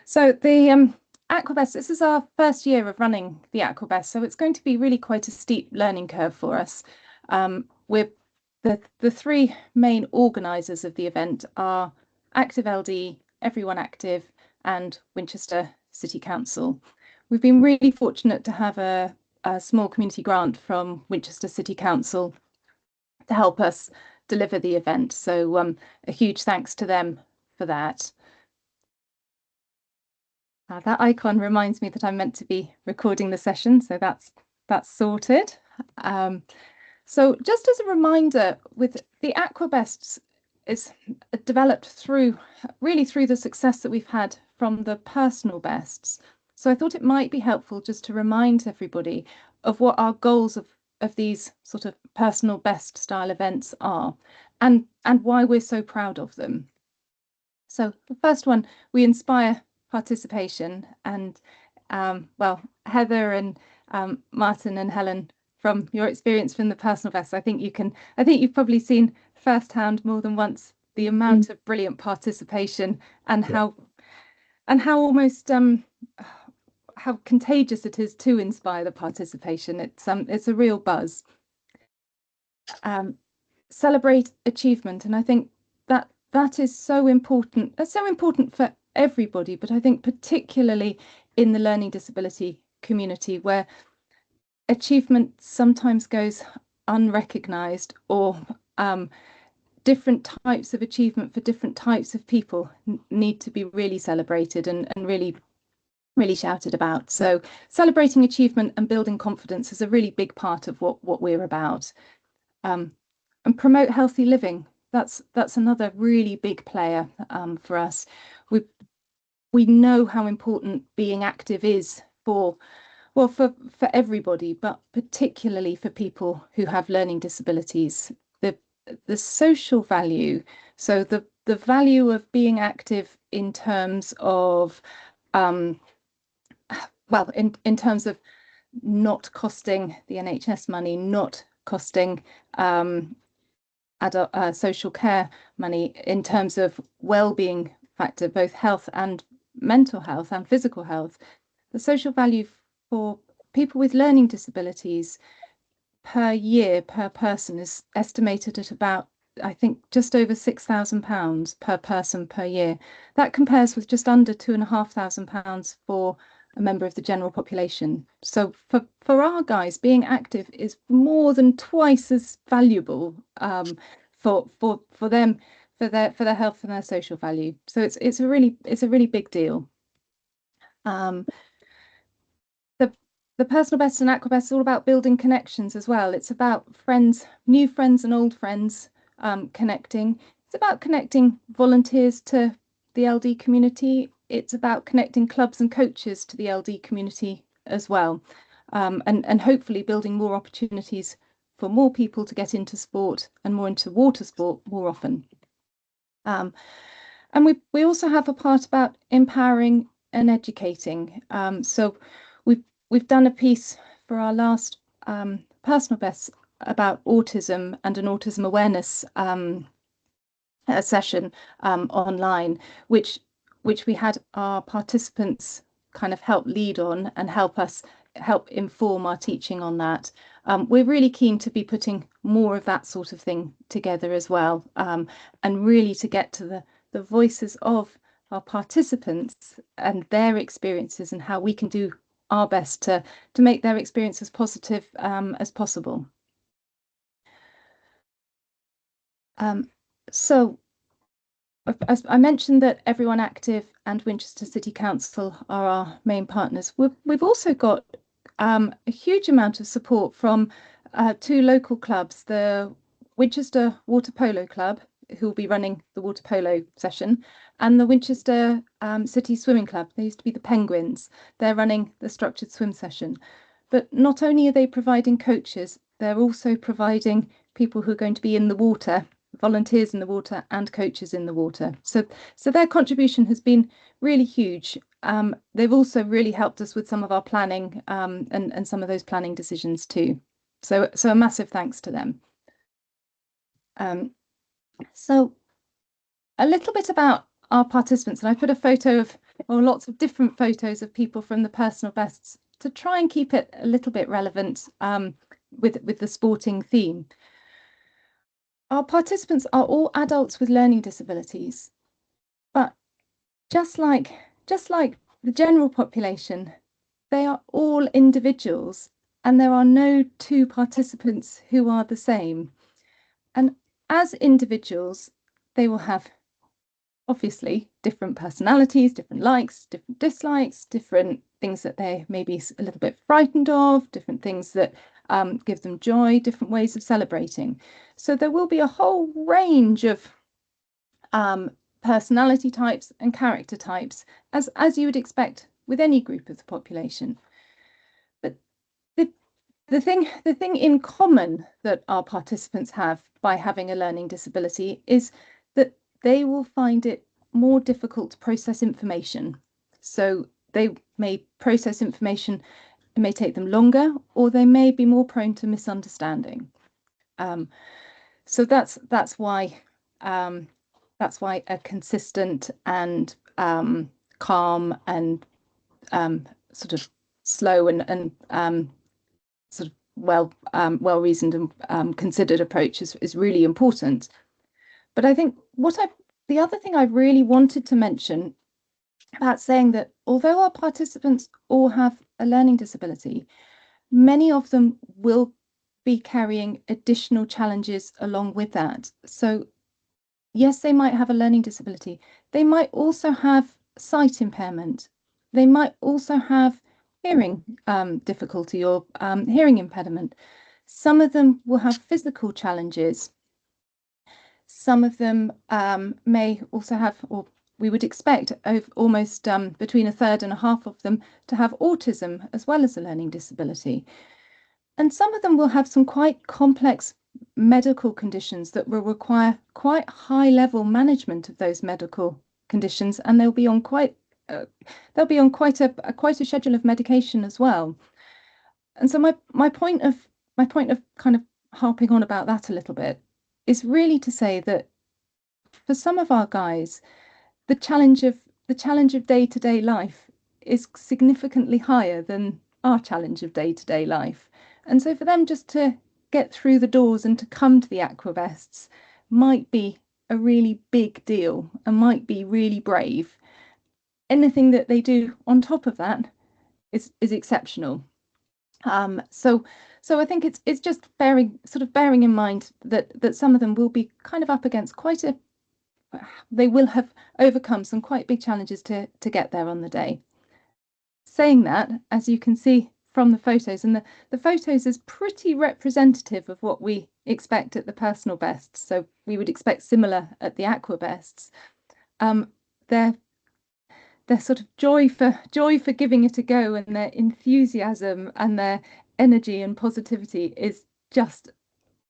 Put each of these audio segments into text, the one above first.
So the Aqua Bests, this is our first year of running the Aqua Bests, so it's going to be really quite a steep learning curve for us. We're the three main organisers of the event are Active LD, Everyone Active, and Winchester City Council. We've been really fortunate to have a small community grant from Winchester City Council to help us deliver the event. So a huge thanks to them for that. That icon reminds me that I'm meant to be recording the session, so that's sorted. So just as a reminder, with the Aqua Bests is developed through the success that we've had from the personal bests. So I thought it might be helpful just to remind everybody of what our goals of these sort of personal best style events are and why we're so proud of them. So the first one, we inspire participation, and well, Heather and Martin and Helen, from your experience from the personal best, I think you've probably seen firsthand more than once the amount of brilliant participation and how almost how contagious it is to inspire the participation. It's a real buzz. Celebrate achievement, and I think that is so important. That's so important for everybody, but I think particularly in the learning disability community, where achievement sometimes goes unrecognized, or different types of achievement for different types of people need to be really celebrated and really shouted about. So celebrating achievement and building confidence is a really big part of what we're about. And promote healthy living. That's another really big player for us. We know how important being active is for everybody, but particularly for people who have learning disabilities. The social value, so the value of being active in terms of in terms of not costing the NHS money, not costing adult social care money, in terms of well-being factor, both health and mental health and physical health. The social value for people with learning disabilities per year per person is estimated at about, I think, just over £6,000 per person per year. That compares with just under £2,500 for a member of the general population. So for our guys, being active is more than twice as valuable for them, for their health and their social value. So it's a really big deal. The personal best and Aqua Best is all about building connections as well. It's about friends, new friends and old friends connecting. It's about connecting volunteers to the LD community. It's about connecting clubs and coaches to the LD community as well, and hopefully building more opportunities for more people to get into sport and more into water sport more often. And we also have a part about empowering and educating. So we've done a piece for our last personal best about autism and an autism awareness session online, which we had our participants kind of help lead on and help inform our teaching on that. We're really keen to be putting more of that sort of thing together as well, and really to get to the voices of our participants and their experiences, and how we can do our best to make their experience as positive as possible. So as I mentioned that Everyone Active and Winchester City Council are our main partners. We've also got a huge amount of support from two local clubs, the Winchester Water Polo Club, who will be running the water polo session, and the Winchester City Swimming Club. They used to be the Penguins. They're running the structured swim session. But not only are they providing coaches, they're also providing people who are going to be in the water, volunteers in the water and coaches in the water. So their contribution has been really huge. They've also really helped us with some of our planning and some of those planning decisions too. So a massive thanks to them. So a little bit about our participants, and I put a photo of or lots of different photos of people from the personal bests to try and keep it a little bit relevant with the sporting theme. Our participants are all adults with learning disabilities, but just like the general population, they are all individuals, and there are no two participants who are the same. And as individuals, they will have obviously different personalities, different likes, different dislikes, different things that they may be a little bit frightened of, different things that give them joy, different ways of celebrating. So there will be a whole range of personality types and character types, as you would expect with any group of the population. But the thing in common that our participants have by having a learning disability is that they will find it more difficult to process information. So they may process information, it may take them longer, or they may be more prone to misunderstanding. So that's why a consistent and calm and sort of slow and sort of well reasoned and considered approach is really important. But I think the other thing I really wanted to mention about saying that although our participants all have a learning disability, many of them will be carrying additional challenges along with that. So yes, they might have a learning disability. They might also have sight impairment. They might also have hearing difficulty or hearing impediment. Some of them will have physical challenges. Some of them may also have, or we would expect almost between a third and a half of them to have autism as well as a learning disability. And some of them will have some quite complex medical conditions that will require quite high level management of those medical conditions, and they'll be on quite a schedule of medication as well. And so my point of kind of harping on about that a little bit is really to say that for some of our guys, the challenge of day-to-day life is significantly higher than our challenge of day-to-day life. And so for them just to get through the doors and to come to the Aqua Bests might be a really big deal and might be really brave. Anything that they do on top of that is exceptional. So I think it's just bearing in mind that some of them will be kind of up against they will have overcome some quite big challenges to get there on the day. Saying that, as you can see from the photos, and the photos is pretty representative of what we expect at the personal bests. So we would expect similar at the Aqua Bests. Their sort of joy for giving it a go, and their enthusiasm and their energy and positivity is just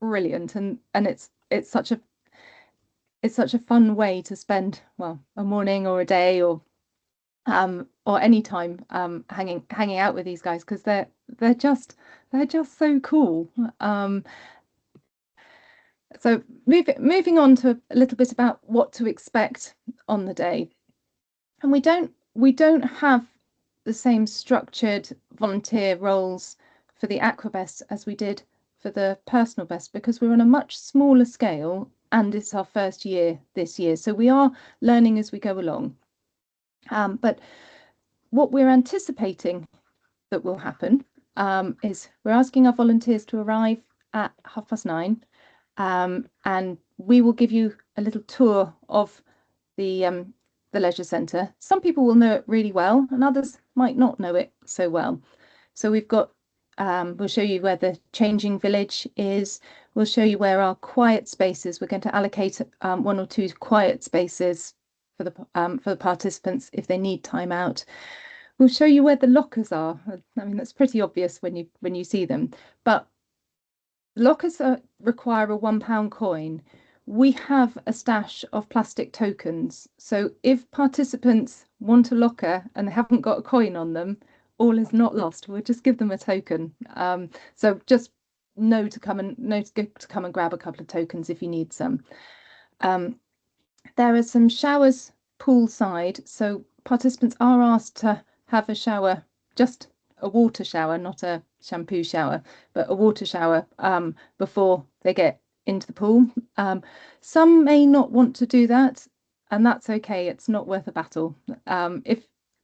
brilliant, and it's such a fun way to spend, well, a morning or a day or any time hanging out with these guys, because they're just so cool. So moving on to a little bit about what to expect on the day. And we don't have the same structured volunteer roles for the Aqua Bests as we did for the personal best, because we're on a much smaller scale and it's our first year this year. So we are learning as we go along. But what we're anticipating that will happen is we're asking our volunteers to arrive at 9:30, and we will give you a little tour of the leisure centre. Some people will know it really well and others might not know it so well. So we've got we'll show you where the changing village is. We'll show you where our quiet spaces. We're going to allocate 1 or 2 quiet spaces for the participants if they need time out. We'll show you where the lockers are. I mean, that's pretty obvious when you see them, but lockers require a £1 coin. We have a stash of plastic tokens. So if participants want a locker and they haven't got a coin on them, all is not lost. We'll just give them a token. So just know to come and grab a couple of tokens if you need some. There are some showers poolside. So participants are asked to have a shower, just a water shower, not a shampoo shower, but a water shower before they get into the pool. Some may not want to do that, and that's okay. It's not worth a battle.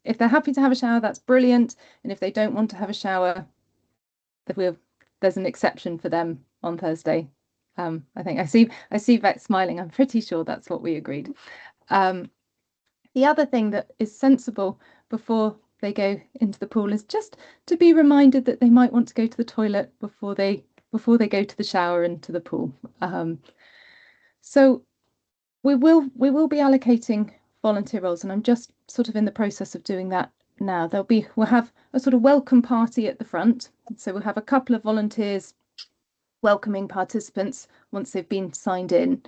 If they're happy to have a shower, that's brilliant. And if they don't want to have a shower, there's an exception for them on Thursday. I think I see Vex smiling. I'm pretty sure that's what we agreed. The other thing that is sensible before they go into the pool is just to be reminded that they might want to go to the toilet before they go to the shower and to the pool. So we will be allocating volunteer roles, and I'm just sort of in the process of doing that now. We'll have a sort of welcome party at the front. So we'll have a couple of volunteers welcoming participants once they've been signed in.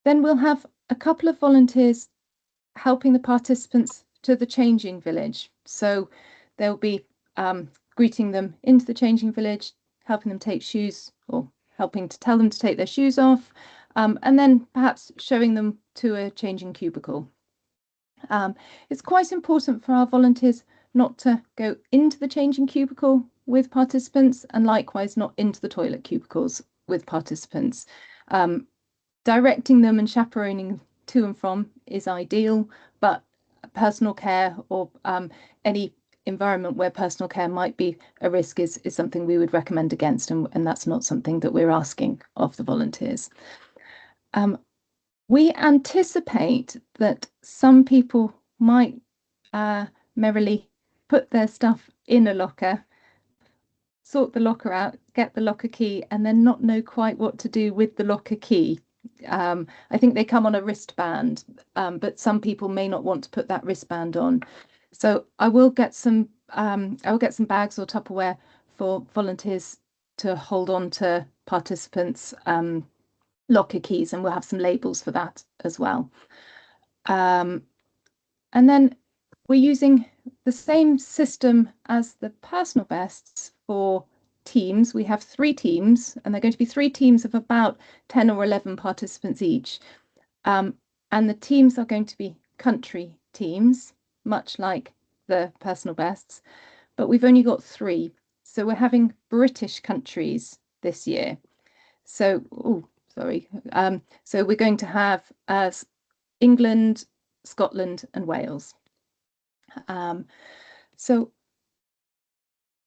Then we'll have a couple of volunteers helping the participants to the changing village. So they'll be greeting them into the changing village, helping them take shoes, or helping to tell them to take their shoes off, and then perhaps showing them to a changing cubicle. It's quite important for our volunteers not to go into the changing cubicle with participants, and likewise not into the toilet cubicles with participants. Directing them and chaperoning to and from is ideal, but personal care or any environment where personal care might be a risk is something we would recommend against, and that's not something that we're asking of the volunteers. We anticipate that some people might merrily put their stuff in a locker, sort the locker out, get the locker key, and then not know quite what to do with the locker key. I think they come on a wristband, but some people may not want to put that wristband on. So I will get some bags or Tupperware for volunteers to hold on to participants' locker keys, and we'll have some labels for that as well. And then we're using the same system as the personal bests for teams. We have 3 teams, and they're going to be 3 teams of about 10 or 11 participants each. And the teams are going to be country teams, much like the personal bests, but we've only got 3. So we're having British countries this year. So, so we're going to have England, Scotland, and Wales. So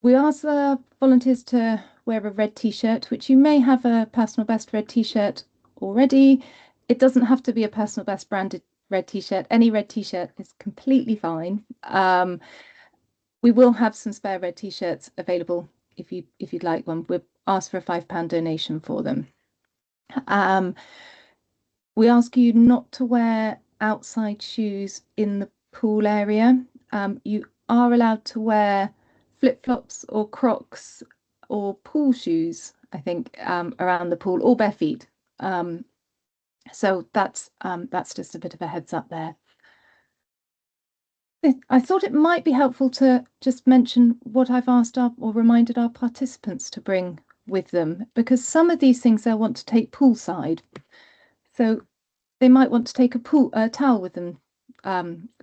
we ask the volunteers to wear a red t-shirt, which you may have a personal best red t-shirt already. It doesn't have to be a personal best branded red t-shirt. Any red t-shirt is completely fine. We will have some spare red t-shirts available if you'd like one. We'll ask for a £5 donation for them. We ask you not to wear outside shoes in the pool area. You are allowed to wear flip-flops or Crocs or pool shoes, I think, around the pool, or bare feet. So that's just a bit of a heads up there. I thought it might be helpful to just mention what I've asked or reminded our participants to bring with them, because some of these things they'll want to take poolside. So they might want to take a towel with them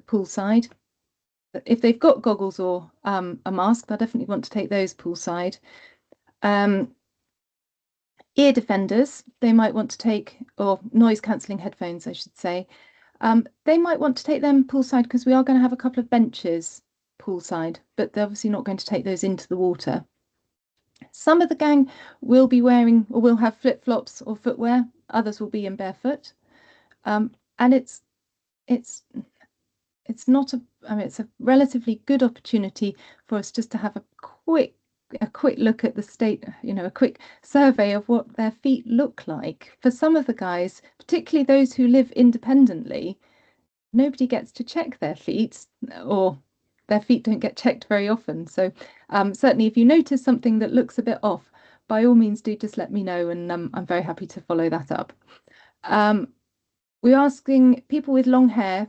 poolside. If they've got goggles or a mask, they'll definitely want to take those poolside. Ear defenders, they might want to take, or noise cancelling headphones, I should say. They might want to take them poolside because we are going to have a couple of benches poolside, but they're obviously not going to take those into the water. Some of the gang will be wearing or will have flip-flops or footwear. Others will be in barefoot. And it's not a, I mean, it's a relatively good opportunity for us just to have a quick look at the state, a quick survey of what their feet look like. For some of the guys, particularly those who live independently, nobody gets to check their feet, or their feet don't get checked very often. So certainly if you notice something that looks a bit off, by all means do just let me know, and I'm very happy to follow that up. We're asking people with long hair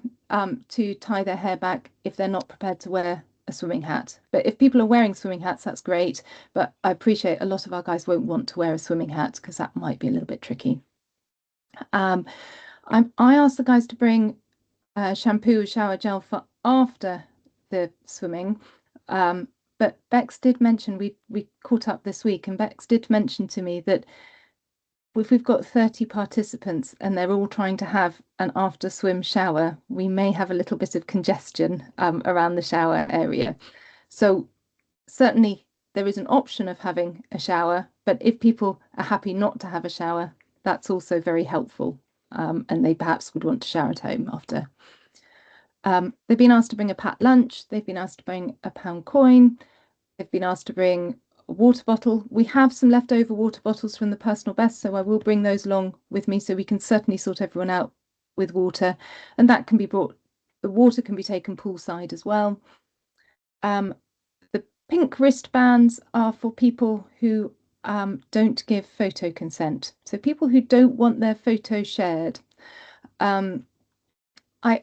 to tie their hair back if they're not prepared to wear a swimming hat. But if people are wearing swimming hats, that's great. But I appreciate a lot of our guys won't want to wear a swimming hat because that might be a little bit tricky. I asked the guys to bring shampoo or shower gel for after the swimming. But Bex did mention, we caught up this week, and Bex did mention to me that if we've got 30 participants and they're all trying to have an after swim shower, we may have a little bit of congestion around the shower area. So certainly there is an option of having a shower, but if people are happy not to have a shower, that's also very helpful. And they perhaps would want to shower at home after. They've been asked to bring a packed lunch. They've been asked to bring a pound coin. They've been asked to bring a water bottle. We have some leftover water bottles from the personal best, so I will bring those along with me so we can certainly sort everyone out with water. And that can be brought, the water can be taken poolside as well. The pink wristbands are for people who don't give photo consent. So people who don't want their photo shared. I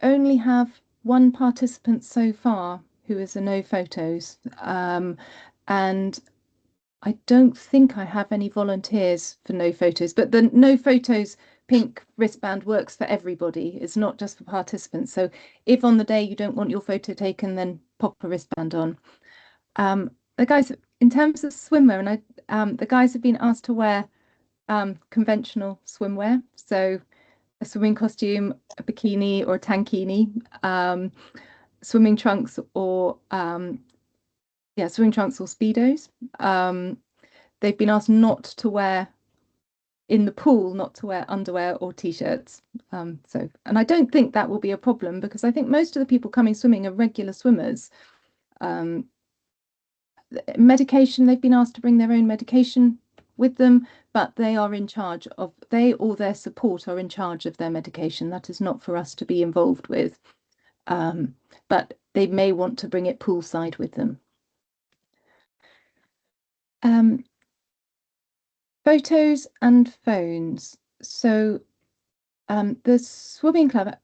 only have one participant so far who is a no photos, and I don't think I have any volunteers for no photos, but the no photos pink wristband works for everybody. It's not just for participants. So if on the day you don't want your photo taken, then pop a wristband on. The guys, in terms of swimwear, and the guys have been asked to wear conventional swimwear. So a swimming costume, a bikini or a tankini, swimming trunks or swimming trunks or speedos. They've been asked not to wear in the pool, not to wear underwear or t-shirts. And I don't think that will be a problem because I think most of the people coming swimming are regular swimmers. Medication, they've been asked to bring their own medication with them, but they or their support are in charge of their medication. That is not for us to be involved with. But they may want to bring it poolside with them. Photos and phones. So the swimming club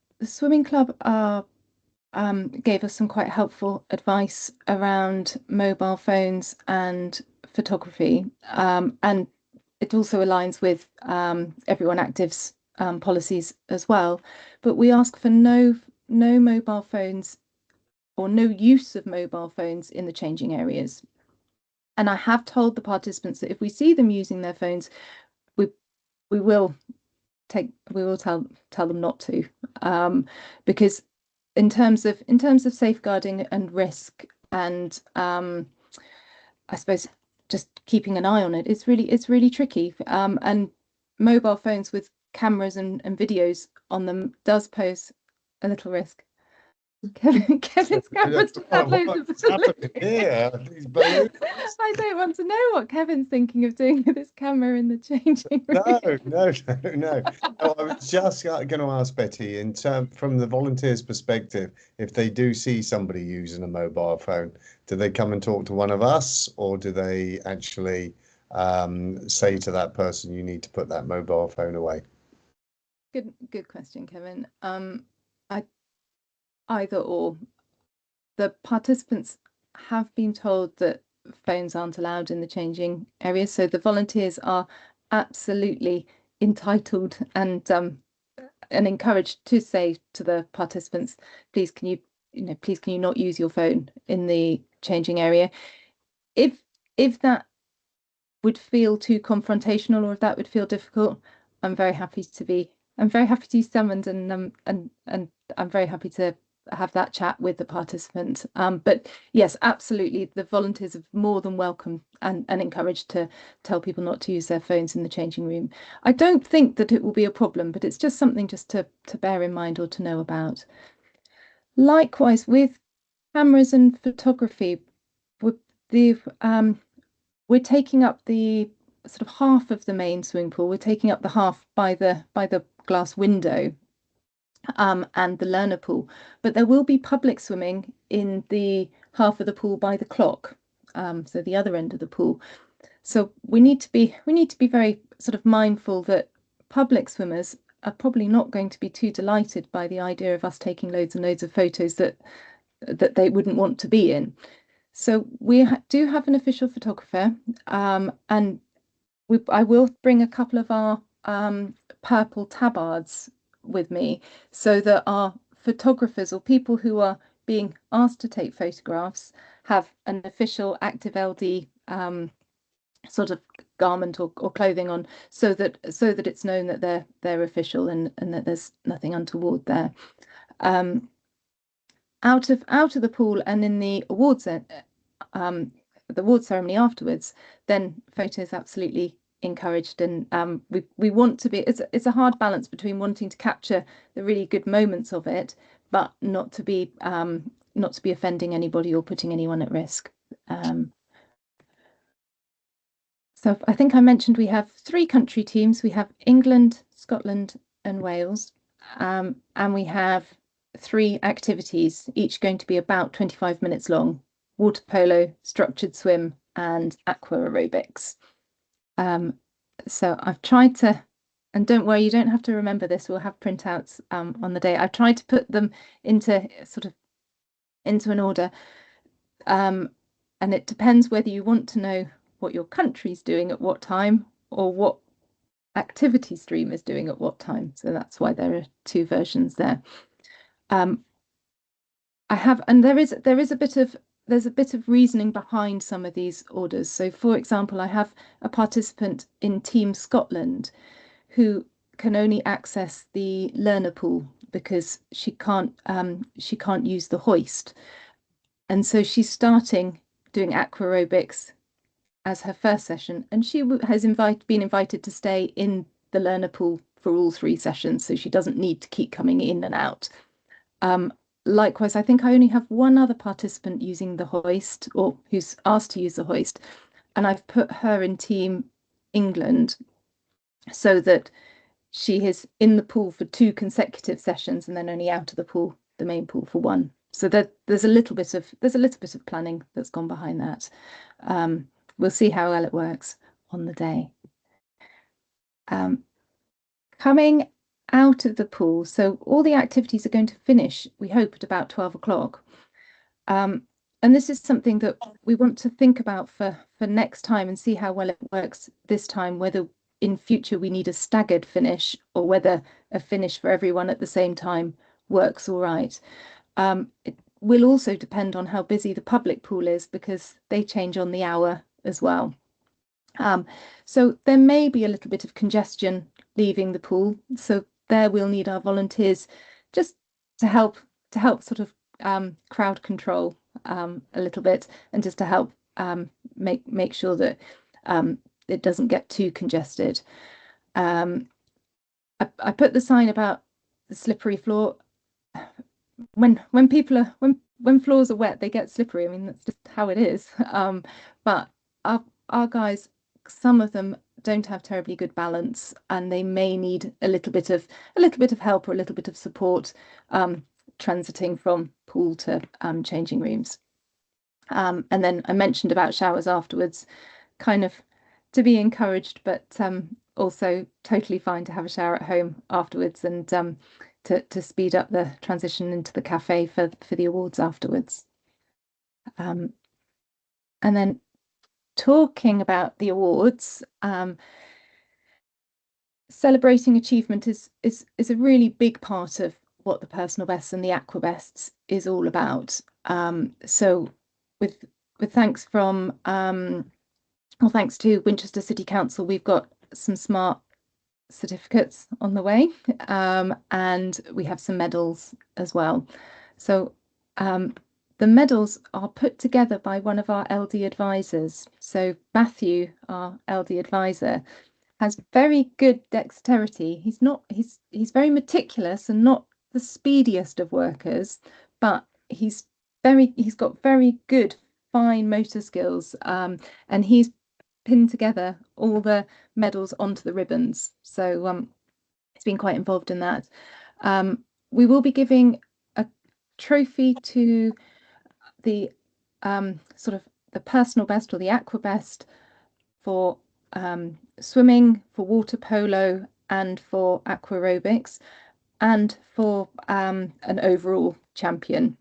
gave us some quite helpful advice around mobile phones and photography. And it also aligns with Everyone Active's policies as well. But we ask for no mobile phones or no use of mobile phones in the changing areas. And I have told the participants that if we see them using their phones, we will tell them not to, because in terms of safeguarding and risk and I suppose just keeping an eye on it, it's really tricky. And mobile phones with cameras and videos on them does pose a little risk. Kevin's camera's just had loads of yeah, I don't want to know what Kevin's thinking of doing with his camera in the changing room. No. I was just going to ask Betty, from the volunteers' perspective, if they do see somebody using a mobile phone, do they come and talk to one of us, or do they actually say to that person, "You need to put that mobile phone away"? Good question, Kevin. Either or. The participants have been told that phones aren't allowed in the changing areas, so the volunteers are absolutely entitled and encouraged to say to the participants, please can you not use your phone in the changing area. If that would feel too confrontational or if that would feel difficult, I'm very happy to be summoned and I'm very happy to have that chat with the participant. But yes, absolutely, the volunteers are more than welcome and encouraged to tell people not to use their phones in the changing room. I don't think that it will be a problem, but it's just something just to bear in mind or to know about. Likewise, with cameras and photography, we're taking up the sort of half of the main swimming pool. We're taking up the half by the glass window and the learner pool, but there will be public swimming in the half of the pool by the clock, so the other end of the pool. So we need to be very sort of mindful that public swimmers are probably not going to be too delighted by the idea of us taking loads and loads of photos that they wouldn't want to be in. So we do have an official photographer, and I will bring a couple of our purple tabards with me so that our photographers or people who are being asked to take photographs have an official active LD sort of garment or clothing on, so that it's known that they're official and that there's nothing untoward there. Out of the pool and in the awards ceremony afterwards, then photos absolutely encouraged, and we want to be, it's a hard balance between wanting to capture the really good moments of it, but not to be offending anybody or putting anyone at risk. So I think I mentioned we have 3 country teams. We have England, Scotland, and Wales, and we have 3 activities, each going to be about 25 minutes long: water polo, structured swim, and aqua aerobics. So I've tried to, and don't worry, you don't have to remember this, we'll have printouts on the day. I've tried to put them into an order, and it depends whether you want to know what your country's doing at what time or what activity stream is doing at what time. So that's why there are 2 versions there. I have, and there's a bit of reasoning behind some of these orders. So for example, I have a participant in Team Scotland who can only access the learner pool because she can't use the hoist, and so she's doing aqua aerobics as her first session, and she has been invited to stay in the learner pool for all 3 sessions, so she doesn't need to keep coming in and out. Likewise, I think I only have one other participant using the hoist, or who's asked to use the hoist, and I've put her in Team England so that she is in the pool for 2 consecutive sessions and then only out of the main pool for 1. So there's a little bit of planning that's gone behind that. We'll see how well it works on the day. Coming out of the pool, so all the activities are going to finish, we hope, at about 12 o'clock. And this is something that we want to think about for next time and see how well it works this time, whether in future we need a staggered finish or whether a finish for everyone at the same time works all right. It will also depend on how busy the public pool is, because they change on the hour as well. So there may be a little bit of congestion leaving the pool. So there we'll need our volunteers just to help sort of crowd control a little bit, and just to help make sure that it doesn't get too congested. I put the sign about the slippery floor. When floors are wet, they get slippery. I mean, that's just how it is. But our guys, some of them don't have terribly good balance, and they may need a little bit of help or a little bit of support transiting from pool to changing rooms. And then I mentioned about showers afterwards, kind of to be encouraged, but also totally fine to have a shower at home afterwards, and to speed up the transition into the cafe for the awards afterwards. And then talking about the awards, celebrating achievement is a really big part of what the Personal Bests and the Aqua Bests is all about. So with thanks from thanks to Winchester City Council, we've got some smart certificates on the way, and we have some medals as well. So the medals are put together by one of our LD advisors. So Matthew, our LD advisor, has very good dexterity. He's very meticulous and not the speediest of workers, but he's got very good fine motor skills, and he's pinned together all the medals onto the ribbons. So he's been quite involved in that. We will be giving a trophy to the sort of the Personal Best or the Aqua Best for swimming, for water polo, and for aqua aerobics, and for an overall champion.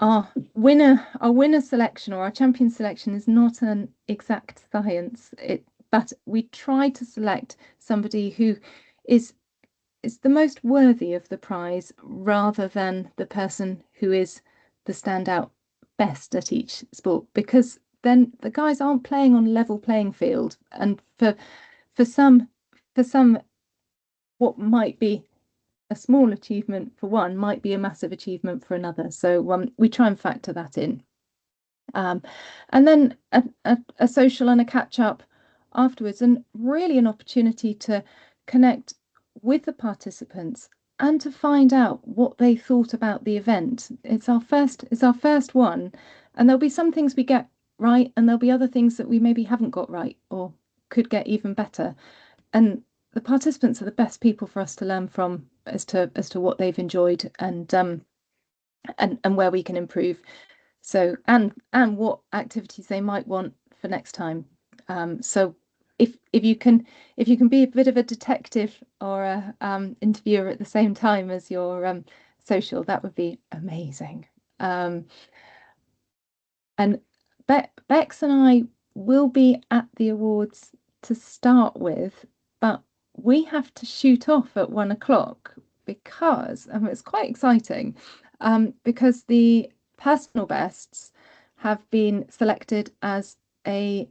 Our winner selection, or our champion selection, is not an exact science, but we try to select somebody who is it's the most worthy of the prize rather than the person who is the standout best at each sport, because then the guys aren't playing on level playing field, and for some what might be a small achievement for one might be a massive achievement for another. So we try and factor that in. And then a social and a catch up afterwards, and really an opportunity to connect with the participants and to find out what they thought about the event. It's our first one, and there'll be some things we get right, and there'll be other things that we maybe haven't got right or could get even better. And the participants are the best people for us to learn from as to what they've enjoyed, and where we can improve. So and what activities they might want for next time. So if you can be a bit of a detective or a interviewer at the same time as your social, that would be amazing. And Bex and I will be at the awards to start with, but we have to shoot off at 1 o'clock because it's quite exciting, because the personal bests have been selected as a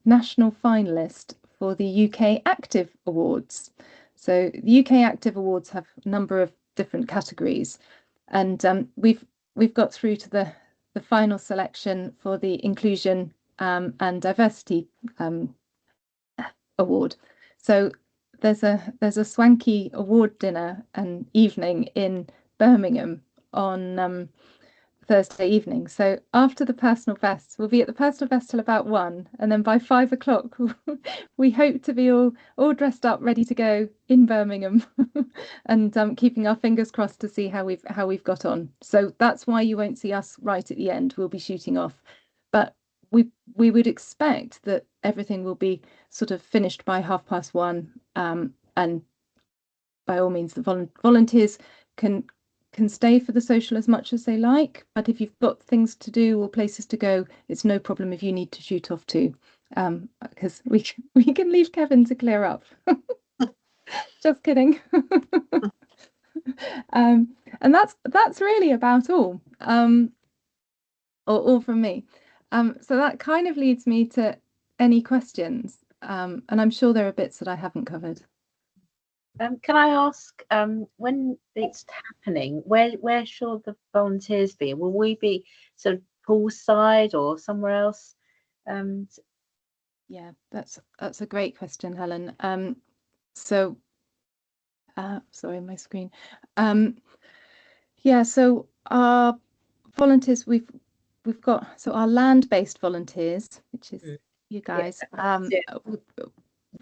national finalist for the UK Active Awards. So the UK Active Awards have a number of different categories, and we've got through to the final selection for the Inclusion and Diversity Award. So there's a swanky award dinner and evening in Birmingham on Thursday evening. So after the personal best, we'll be at the personal best till about 1, and then by 5 o'clock we hope to be all dressed up, ready to go in Birmingham, and keeping our fingers crossed to see how we've got on. So that's why you won't see us right at the end. We'll be shooting off, but we would expect that everything will be sort of finished by 1:30, and by all means the volunteers can stay for the social as much as they like, but if you've got things to do or places to go, it's no problem if you need to shoot off too, because we can leave Kevin to clear up. Just kidding. And that's really about all, all from me. So that kind of leads me to any questions, and I'm sure there are bits that I haven't covered. Can I ask, when it's happening, where should the volunteers be? Will we be sort of poolside or somewhere else? Yeah, that's a great question, Helen. So sorry, my screen. Yeah, so our volunteers, we've got, so our land-based volunteers, which is you guys,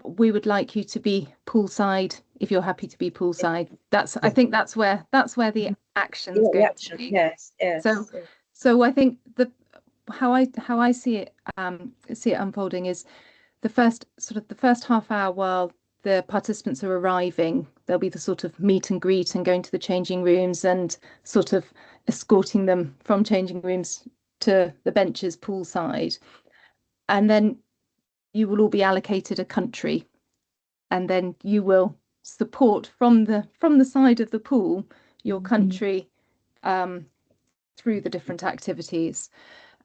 we would like you to be poolside if you're happy to be poolside. I think that's where the action's going to be. Yes. So I think how I see it unfolding is the first half hour while the participants are arriving, there'll be the sort of meet and greet and going to the changing rooms and sort of escorting them from changing rooms to the benches poolside. And then you will all be allocated a country, and then you will support from the side of the pool your country through the different activities.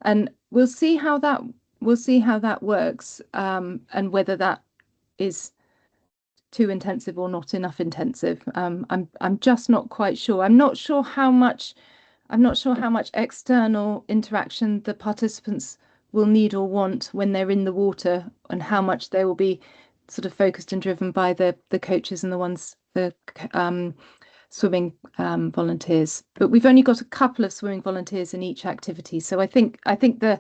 And we'll see how that works, and whether that is too intensive or not enough intensive. I'm just not quite sure. I'm not sure how much external interaction the participants will need or want when they're in the water, and how much they will be sort of focused and driven by the coaches and the swimming volunteers. But we've only got a couple of swimming volunteers in each activity, so I think the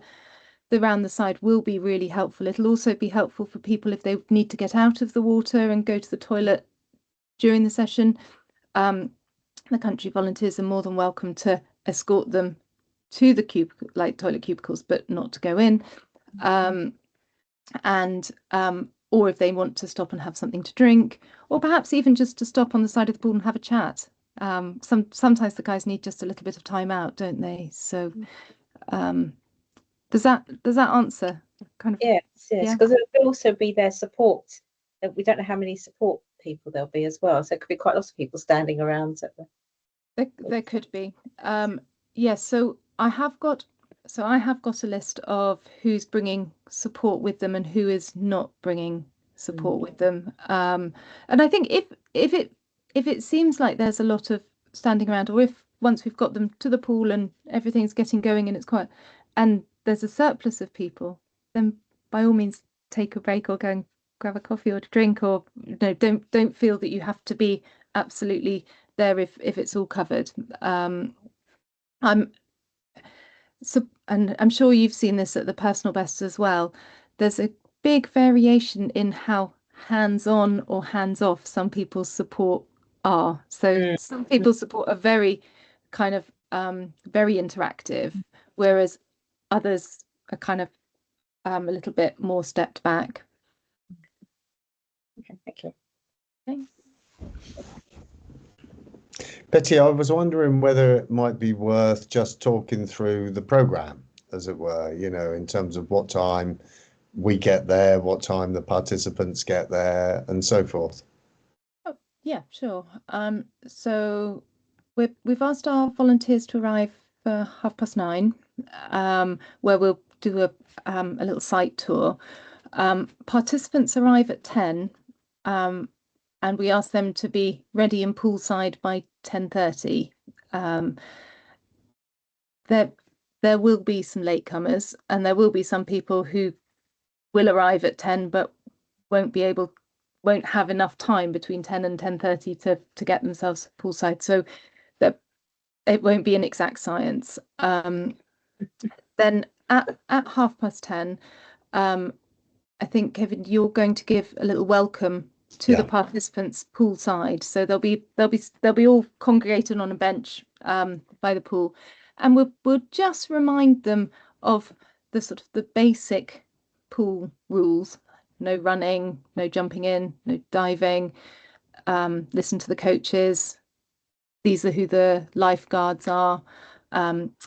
round the side will be really helpful. It'll also be helpful for people if they need to get out of the water and go to the toilet during the session. The country volunteers are more than welcome to escort them to the toilet cubicles, but not to go in. Or if they want to stop and have something to drink, or perhaps even just to stop on the side of the pool and have a chat. Sometimes the guys need just a little bit of time out, don't they? So does that answer kind of? Yes, because it will also be their support. We don't know how many support people there'll be as well. So it could be quite lots of people standing around. There could be. Yes, so I have got a list of who's bringing support with them and who is not bringing support with them. And I think if it seems like there's a lot of standing around, or if once we've got them to the pool and everything's getting going and it's quiet, and there's a surplus of people, then by all means take a break or go and grab a coffee or a drink, or don't feel that you have to be absolutely there if it's all covered. And I'm sure you've seen this at the personal bests as well. There's a big variation in how hands-on or hands-off some people's support are. So some people's support are very kind of very interactive, whereas others are kind of a little bit more stepped back. Okay, thank you. Okay. Betty, I was wondering whether it might be worth just talking through the programme, as it were, in terms of what time we get there, what time the participants get there, and so forth. Oh, yeah, sure. So we've asked our volunteers to arrive for 9:30, where we'll do a little site tour. Participants arrive at 10, and we ask them to be ready and poolside by 10:30. There will be some latecomers, and there will be some people who will arrive at 10 but won't have enough time between 10 and 10:30 to get themselves poolside. So that it won't be an exact science. Then at 10:30, I think, Kevin, you're going to give a little welcome to the participants poolside. So they'll be all congregated on a bench by the pool, and we'll just remind them of the sort of the basic pool rules: no running, no jumping in, no diving. Listen to the coaches. These are who the lifeguards are.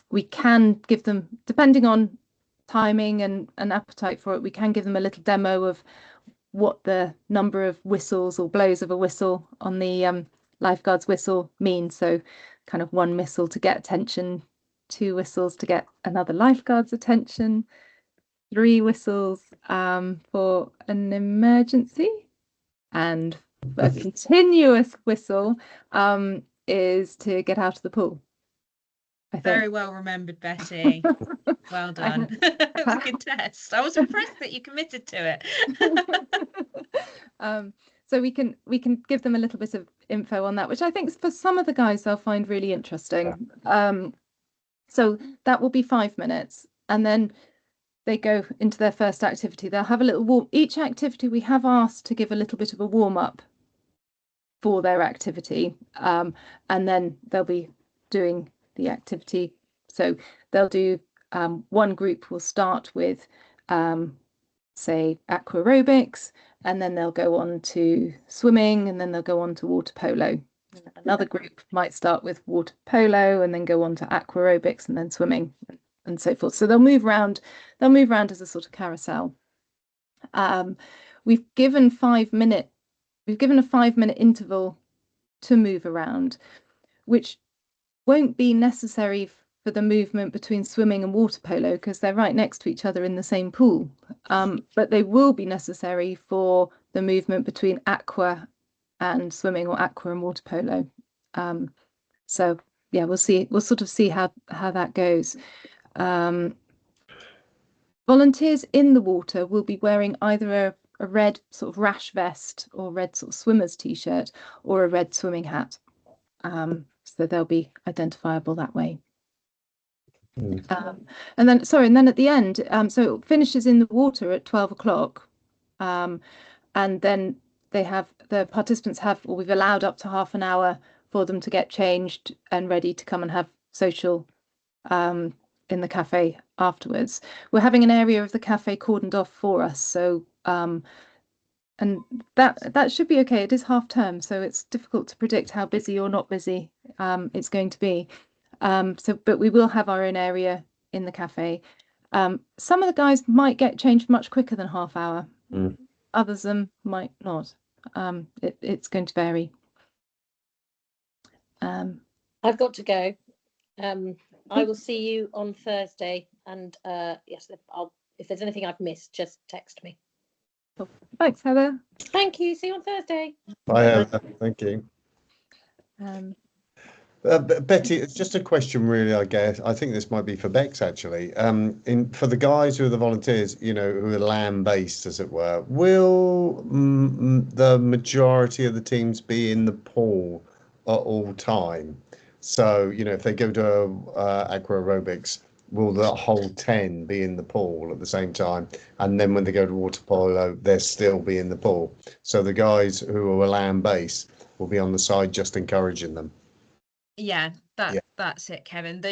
We can give them, depending on timing and appetite for it, we can give them a little demo of what the number of whistles or blows of a whistle on the lifeguard's whistle means. So kind of 1 whistle to get attention, 2 whistles to get another lifeguard's attention, 3 whistles for an emergency, and a continuous whistle is to get out of the pool. Very well remembered, Betty. Well done. It was a good test. I was impressed that you committed to it. So we can give them a little bit of info on that, which I think for some of the guys they'll find really interesting. So that will be 5 minutes, and then they go into their first activity. They'll have a little warm. Each activity we have asked to give a little bit of a warm up for their activity, and then they'll be doing the activity. So they'll do one group will start with say aqua aerobics, and then they'll go on to swimming, and then they'll go on to water polo. Another group might start with water polo and then go on to aqua aerobics and then swimming, and so forth. So they'll move around as a sort of carousel. We've given a 5-minute interval to move around, which won't be necessary for the movement between swimming and water polo because they're right next to each other in the same pool. But they will be necessary for the movement between aqua and swimming, or aqua and water polo. So yeah, we'll sort of see how that goes. Volunteers in the water will be wearing either a red sort of rash vest or red sort of swimmer's t-shirt, or a red swimming hat. So they'll be identifiable that way. And then at the end, so it finishes in the water at 12 o'clock, and then the participants we've allowed up to half an hour for them to get changed and ready to come and have social in the cafe afterwards. We're having an area of the cafe cordoned off for us, so and that should be okay. It is half term, so it's difficult to predict how busy or not busy it's going to be. But we will have our own area in the cafe. Some of the guys might get changed much quicker than half hour. Others of them might not. It's going to vary. I've got to go. I will see you on Thursday, and yes, if there's anything I've missed, just text me. Thanks, Heather. Thank you. See you on Thursday. Bye, Heather. Thank you. Betty, it's just a question, really. I guess I think this might be for Bex actually. For the guys who are the volunteers, who are land-based, as it were, will the majority of the teams be in the pool at all time? So, if they go to aqua aerobics, will the whole 10 be in the pool at the same time? And then when they go to water polo, they'll still be in the pool. So the guys who are land-based will be on the side just encouraging them. Yeah, that's it, Kevin.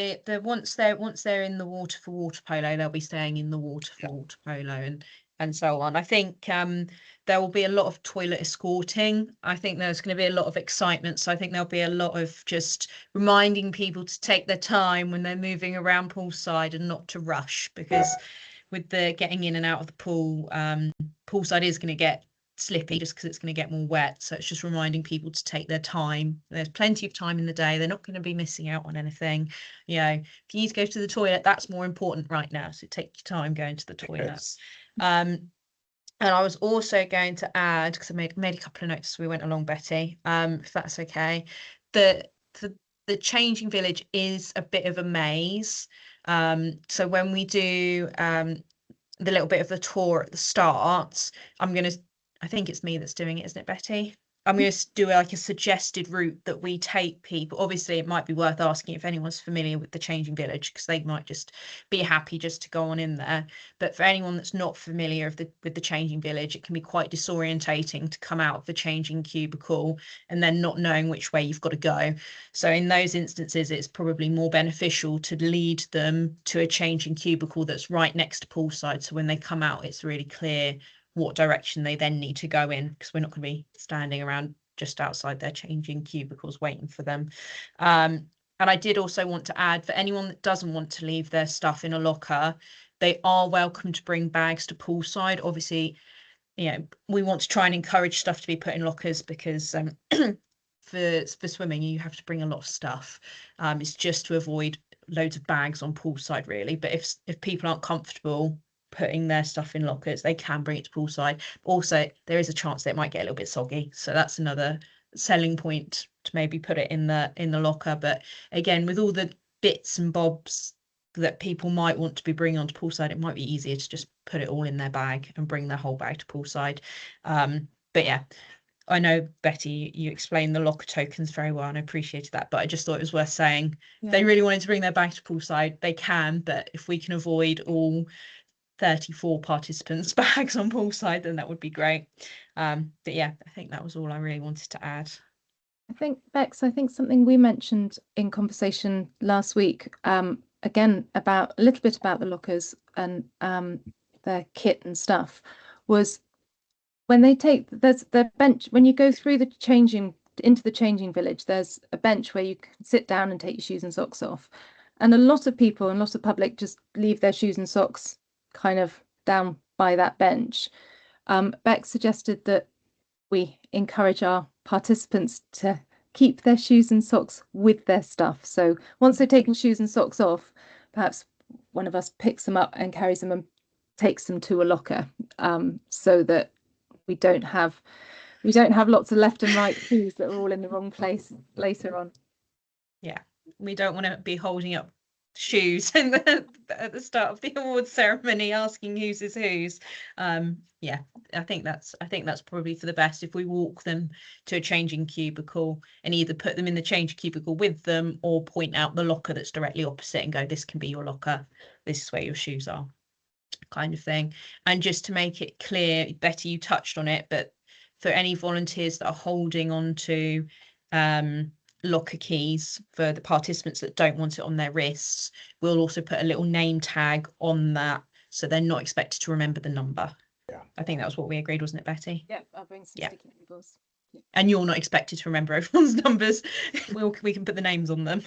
Once they're in the water for water polo, they'll be staying in the water for water polo and so on. I think there will be a lot of toilet escorting. I think there's going to be a lot of excitement. So I think there'll be a lot of just reminding people to take their time when they're moving around poolside and not to rush, because with the getting in and out of the pool, poolside is going to get slippy just because it's going to get more wet. So it's just reminding people to take their time. There's plenty of time in the day. They're not going to be missing out on anything. If you need to go to the toilet, that's more important right now. So take your time going to the toilet. Yes. And I was also going to add, because I made a couple of notes as we went along, Betty, if that's okay, the changing village is a bit of a maze. So when we do the little bit of the tour at the start, I think it's me that's doing it, isn't it, Betty? I'm going to do like a suggested route that we take people. Obviously, it might be worth asking if anyone's familiar with the changing village, because they might just be happy just to go on in there. But for anyone that's not familiar with the changing village, it can be quite disorientating to come out of the changing cubicle and then not knowing which way you've got to go. So in those instances, it's probably more beneficial to lead them to a changing cubicle that's right next to poolside. So when they come out, it's really clear what direction they then need to go in, because we're not going to be standing around just outside their changing cubicles waiting for them. And I did also want to add, for anyone that doesn't want to leave their stuff in a locker, they are welcome to bring bags to poolside. Obviously, we want to try and encourage stuff to be put in lockers, because for swimming you have to bring a lot of stuff. It's just to avoid loads of bags on poolside, really. But if people aren't comfortable putting their stuff in lockers, they can bring it to poolside. Also, there is a chance that it might get a little bit soggy, so that's another selling point to maybe put it in the locker. But again, with all the bits and bobs that people might want to be bringing onto poolside, it might be easier to just put it all in their bag and bring their whole bag to poolside. But yeah, I know, Betty, you explained the locker tokens very well, and I appreciated that, but I just thought it was worth saying, if they really wanted to bring their bag to poolside, they can. But if we can avoid all 34 participants' bags on poolside, then that would be great. But yeah, I think that was all I really wanted to add. I think, Bex, something we mentioned in conversation last week, again, about a little bit about the lockers and their kit and stuff, was when they there's the bench, when you go through into the changing village, there's a bench where you can sit down and take your shoes and socks off. And a lot of people and lots of public just leave their shoes and socks kind of down by that bench. Bex suggested that we encourage our participants to keep their shoes and socks with their stuff. So once they've taken shoes and socks off, perhaps one of us picks them up and carries them and takes them to a locker, so that we don't have lots of left and right shoes that are all in the wrong place later on. Yeah, we don't want to be holding up shoes at the start of the awards ceremony asking whose is whose. Yeah, I think that's probably for the best if we walk them to a changing cubicle and either put them in the changing cubicle with them or point out the locker that's directly opposite and go, this can be your locker, this is where your shoes are, kind of thing. And just to make it clear, Betty, you touched on it, but for any volunteers that are holding on to locker keys, for the participants that don't want it on their wrists, we'll also put a little name tag on that, so they're not expected to remember the number. Yeah, I think that was what we agreed, wasn't it, Betty? Yeah, I'll bring some sticky labels. Yeah. And you're not expected to remember everyone's numbers. We can put the names on them.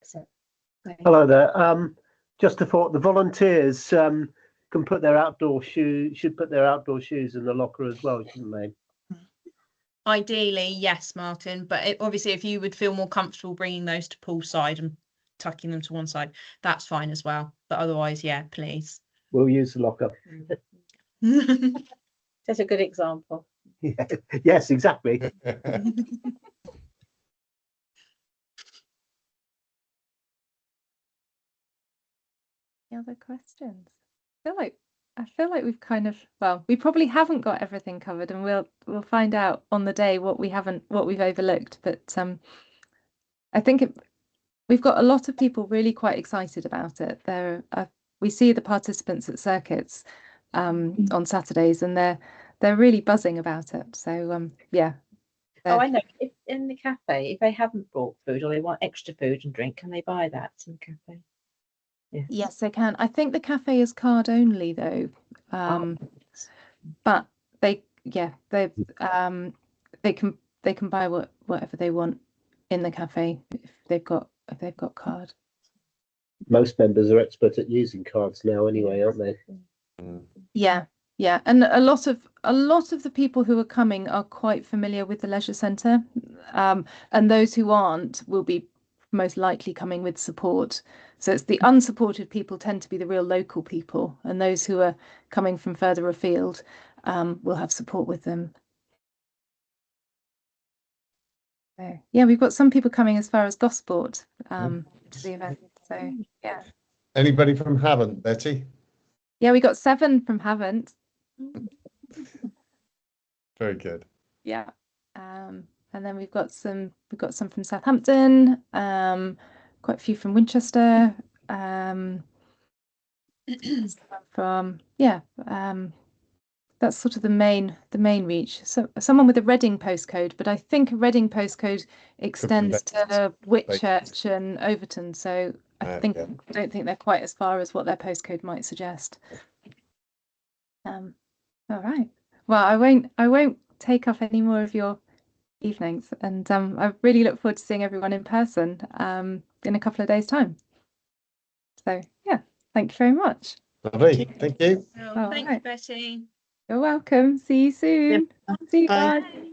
So Hello there. Just a thought, the volunteers can put their outdoor should put their outdoor shoes in the locker as well, shouldn't they? Ideally, yes, Martin, but obviously if you would feel more comfortable bringing those to poolside and tucking them to one side, that's fine as well. But otherwise, yeah, please. We'll use the locker. That's a good example. Yeah. Yes, exactly. Any other questions? I feel like we've kind of, well, we probably haven't got everything covered, and we'll find out on the day what we've overlooked. But I think we've got a lot of people really quite excited about it. We see the participants at circuits on Saturdays, and they're really buzzing about it. So yeah. Oh, I know. If in the cafe, if they haven't brought food or they want extra food and drink, can they buy that in the cafe? Yeah. Yes, they can. I think the cafe is card only though, but they can buy whatever they want in the cafe if they've got card. Most members are expert at using cards now anyway, aren't they? Yeah, and a lot of the people who are coming are quite familiar with the leisure centre, and those who aren't will be most likely coming with support. So it's the unsupported people tend to be the real local people, and those who are coming from further afield will have support with them. So yeah, we've got some people coming as far as Gosport to the event. So yeah. Anybody from Havant, Betty? Yeah, we got 7 from Havant. Very good. Yeah. And then we've got some from Southampton, quite a few from Winchester, that's sort of the main reach. So someone with a Reading postcode, but I think a Reading postcode extends to Whitchurch and Overton, so I don't think they're quite as far as what their postcode might suggest. All right. Well, I won't take up any more of your evenings, and I really look forward to seeing everyone in person in a couple of days' time. So yeah, thank you very much. Lovely. Thank you. Thanks, Betty. You're welcome. See you soon. Yeah. See you Bye. guys.